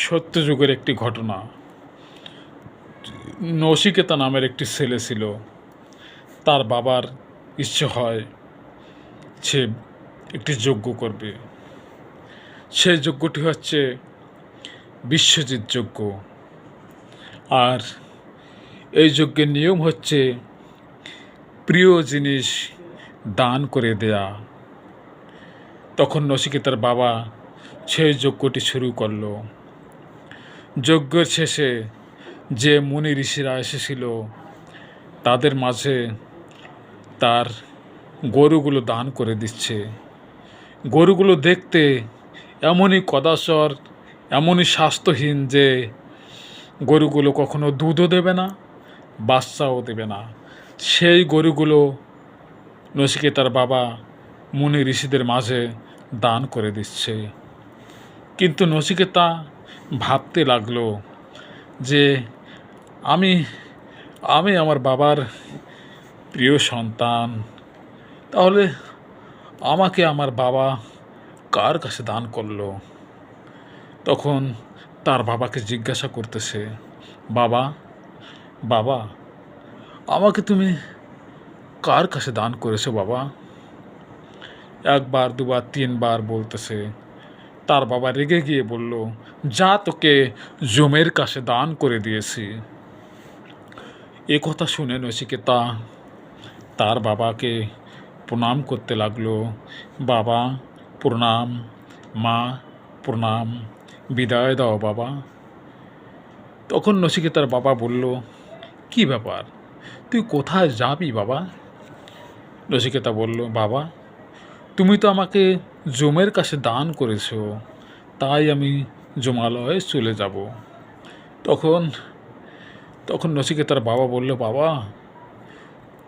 সত্যযুগের একটি ঘটনা। নচিকেতা নামের একটি ছেলে ছিল। তার বাবার ইচ্ছে হয় সে একটি যজ্ঞ করবে। সেই যজ্ঞটি হচ্ছে বিশ্বজিৎ যজ্ঞ। আর এই যজ্ঞের নিয়ম হচ্ছে প্রিয় জিনিস দান করে দেয়া। তখন নচিকেতার বাবা সেই যজ্ঞটি শুরু করলো। যজ্ঞের শেষে যে মুনি ঋষিরা এসেছিল তাদের মাঝে তার গরুগুলো দান করে দিচ্ছে। গরুগুলো দেখতে এমনই কদাচর, এমনই স্বাস্থ্যহীন যে গরুগুলো কখনো দুধও দেবে না, বাচ্চাও দেবে না। সেই গরুগুলো নচিকেতার বাবা মুনি ঋষিদের মাঝে দান করে দিচ্ছে। কিন্তু নচিকেতা ভাবতে লাগলো যে আমি আমি আমার বাবার প্রিয় সন্তান, তাহলে আমাকে আমার বাবা কার কাছে দান করলো? তখন তার বাবাকে জিজ্ঞাসা করতেছে, বাবা বাবা আমাকে তুমি কার কাছে দান করেছো বাবা? একবার দুবার তিনবার বলতেছে। তার বাবা রেগে গিয়ে বলল, যা তোকে জমের কাছে দান করে দিয়েছি। এ কথা শুনে নচিকেতা তার বাবাকে প্রণাম করতে লাগলো। বাবা প্রণাম, মা প্রণাম, বিদায় দাও বাবা। তখন নচিকেতার বাবা বলল, কি ব্যাপার, তুই কোথায় যাবি বাবা? নচিকেতা বলল, বাবা তুমি তো আমাকে যমের কাছে দান করেছো, তাই আমি যমালয়ে চলে যাব। তখন নচিকেতার বাবা বলল, বাবা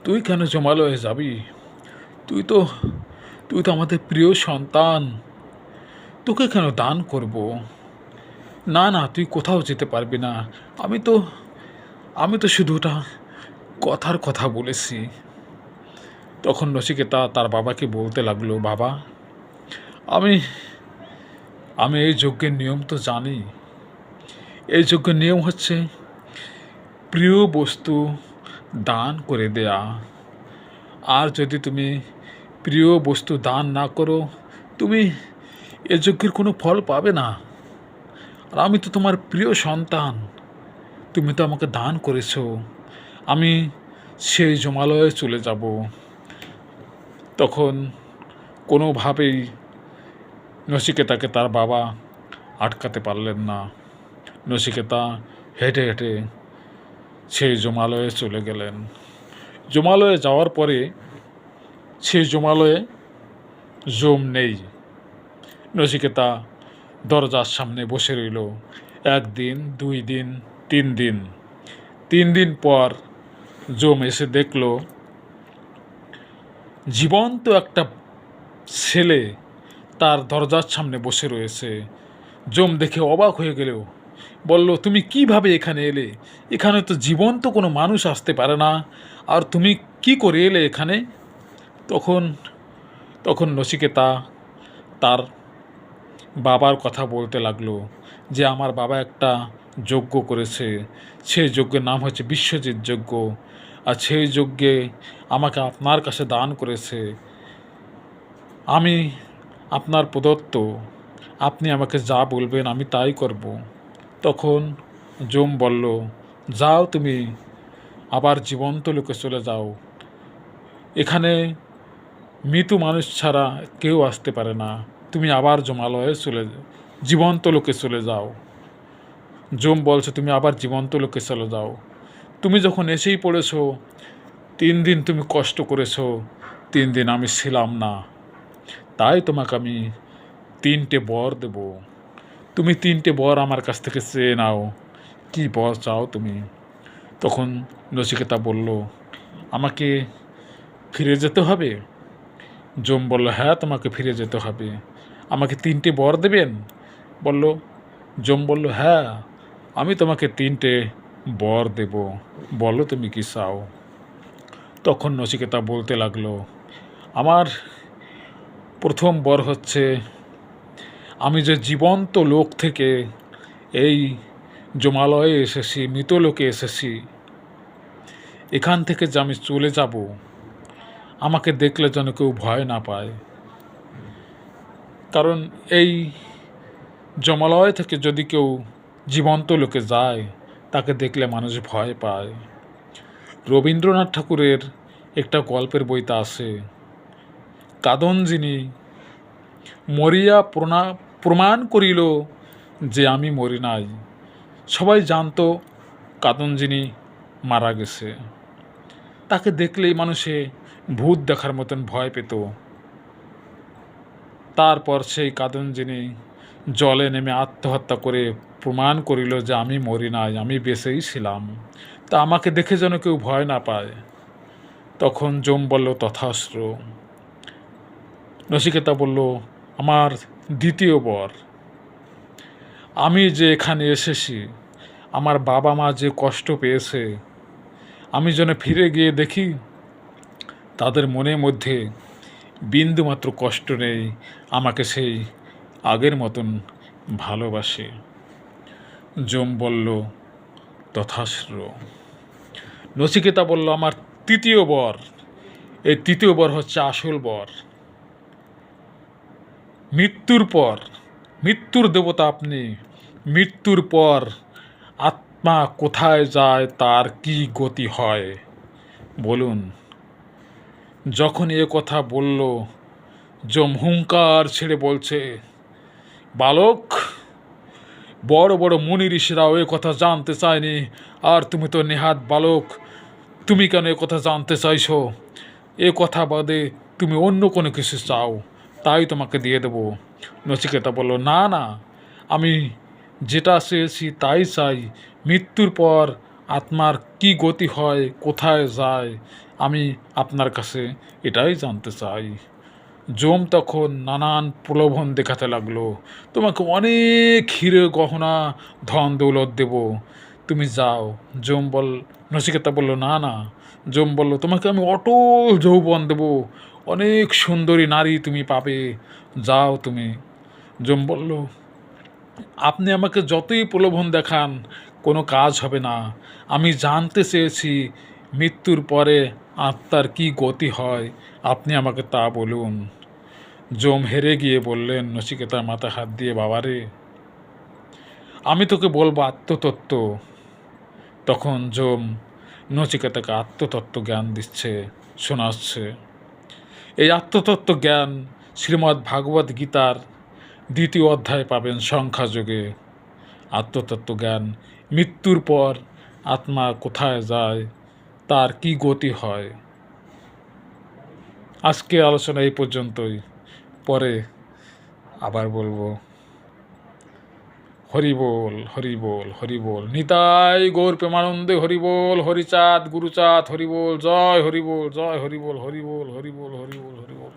তুই কেন যমালয়ে যাবি? তুই তো আমাদের প্রিয় সন্তান, তোকে কেন দান করব? না না, তুই কোথাও যেতে পারবি না। আমি তো শুধু ওটা কথার কথা বলেছি। তখন নচিকেতা তার বাবাকে বলতে লাগলো, বাবা আমি আমি এই যজ্ঞের নিয়ম তো জানি। এই যজ্ঞের নিয়ম হচ্ছে প্রিয় বস্তু দান করে দেয়া। আর যদি তুমি প্রিয় বস্তু দান না করো, তুমি এ যজ্ঞের কোনো ফল পাবে না। আর আমি তো তোমার প্রিয় সন্তান, তুমি তো আমাকে দান করেছো, আমি সেই যমালয়ে চলে যাব। তখন কোনোভাবেই নচিকেতাকে তার বাবা আটকাতে পারলেন না। নচিকেতা হেঁটে হেঁটে সেই যমালয়ে চলে গেলেন। যমালয়ে যাওয়ার পরে সেই যমালয়ে যম নেই। নচিকেতা দরজার সামনে বসে রইল। 1 দিন, 2 দিন, 3 দিন। 3 দিন পর যম এসে দেখল জীবন্ত একটা ছেলে তার দরজার সামনে বসে রয়েছে। যম দেখে অবাক হয়ে গেল, বলল, তুমি কিভাবে এখানে এলে? এখানে তো জীবন্ত কোনো মানুষ আসতে পারে না, আর তুমি কি করে এলে এখানে? তখন নচিকেতা তার বাবার কথা বলতে লাগলো যে আমার বাবা একটা যজ্ঞ করেছে, সেই যজ্ঞের নাম হচ্ছে বিশ্বজিৎ যজ্ঞ, আর সেই যজ্ঞে আমাকে আপনার কাছে দান করেছে। আমি আপনার প্রদত্ত, আপনি আমাকে যা বলবেন আমি তাই করব। তখন যম বলল, যাও তুমি আবার জীবন্ত লোকে চলে যাও, এখানে মৃত মানুষ ছাড়া কেউ আসতে পারে না, তুমি আবার যমালয়ে জীবন্ত লোকে চলে যাও। যম বলছে, তুমি আবার জীবন্ত লোকে চলে যাও। তুমি যখন এসেই পড়েছ, 3 দিন তুমি কষ্ট করেছো, 3 দিন আমি ছিলাম না, তাই তোমাকে আমি 3টে বর দেব। তুমি 3টে বর আমার কাছ থেকে চেয়ে নাও, কি বর চাও তুমি? তখন নচিকেতা বলল, আমাকে ফিরে যেতে হবে? যম বলল, হ্যাঁ তোমাকে ফিরে যেতে হবে। আমাকে 3টে বর দেবেন? যম বলল, হ্যাঁ আমি তোমাকে 3টে বর দেব, বলো তুমি কি চাও? তখন নচিকেতা বলতে লাগলো, আমার প্রথম বর হচ্ছে আমি যে জীবন্ত লোক থেকে এই জমালয়ে এসেছি, মৃতলোকে এসেছি। এখান থেকে যে আমি চলে যাব, আমাকে দেখলে যেন কেউ ভয় না পায়। কারণ এই জমালয় থেকে যদি কেউ জীবন্ত লোকে যায়, তাকে দেখলে মানুষ ভয় পায়। রবীন্দ্রনাথ ঠাকুরের একটা গল্পের বইতে আছে, কাদম্বিনী মরিয়া প্রমাণ করিল যে আমি মরি নাই। সবাই জানতো কাদম্বিনী মারা গেছে। তাকে দেখলেই মানুষে ভূত দেখার মতন ভয় পেত। তারপর সেই কাদম্বিনী জলে নেমে আত্মহত্যা করে প্রমাণ করিল যে আমি মরি নাই, আমি বেঁচেই ছিলাম। তা আমাকে দেখে যেন কেউ ভয় না পায়। তখন যম বলল, তথাস্ত্র। নচিকেতা বলল, আমার দ্বিতীয় বর। আমি যে এখানে এসেছি, আমার বাবা মা যে কষ্ট পেয়েছে, আমি যেন ফিরে গিয়ে দেখি তাদের মনের মধ্যে বিন্দুমাত্র কষ্ট নেই, আমাকে সেই আগের মতন ভালোবাসে। যম বলল, তথাস্ত্র। নচিকেতা বলল, আমার তৃতীয় বর। এই তৃতীয় বর হচ্ছে আসল বর। মৃত্যুর পর, মৃত্যুর দেবতা আপনি, মৃত্যুর পর আত্মা কোথায় যায়, তার কি গতি হয় বলুন। যখন এ কথা বলল, যম হুঙ্কার ছেড়ে বলছে, বালক, বড় বড় মুনি ঋষিরাও এ কথা জানতে চায়নি, আর তুমি তো নেহাত বালক, তুমি কেন এ কথা জানতে চাইছো? এ কথা বাদে তুমি অন্য কোনো কিছু চাও, তাই তোমাকে দিয়ে দেব। নচিকেতা বলল, না না, আমি যেটা চেয়েছি তাই চাই। মৃত্যুর পর আত্মার কি গতি হয়, কোথায় যায়, আমি আপনার কাছে এটাই জানতে চাই। যম তখন নানান প্রলোভন দেখাতে লাগলো, তোমাকে অনেক হিরে গহনা ধন দৌলত দেব, তুমি যাও। নচিকেতা বলল, না না। যম বলল, তোমাকে আমি অটল যৌবন দেব, অনেক সুন্দরী নারী তুমি পাবে, যাও তুমি। যম বলল, আপনি আমাকে যতই প্রলোভন দেখান কোনো কাজ হবে না। আমি জানতে চেয়েছি মৃত্যুর পরে আত্মার কি গতি হয়, আপনি আমাকে তা বলুন। যম হেরে গিয়ে বললেন নচিকেতার মাথায় হাত দিয়ে, বাবারে, আমি তোকে বলবো আত্মতত্ত্ব। তখন যম নচিকেতাকে আত্মতত্ত্ব জ্ঞান দিচ্ছে, শোনাচ্ছে। এই আত্মতত্ত্ব জ্ঞান শ্রীমদ্ ভাগবত গীতার 2য় অধ্যায় পাবেন সংখ্যাযোগে। আত্মতত্ত্ব জ্ঞান, মৃত্যুর পর আত্মা কোথায় যায়, তার কি গতি হয়। আজকে আলোচনা এই পর্যন্তই, পরে আবার বলবো। হরি বল, হরি বল, হরি বল। নিতাই গৌর প্রেমানন্দে হরি বল। হরিচাঁদ গুরুচাঁদ হরি বল। জয় হরি বল, জয় হরি বল, হরি বল, হরি বল, হরি বল, হরি বল।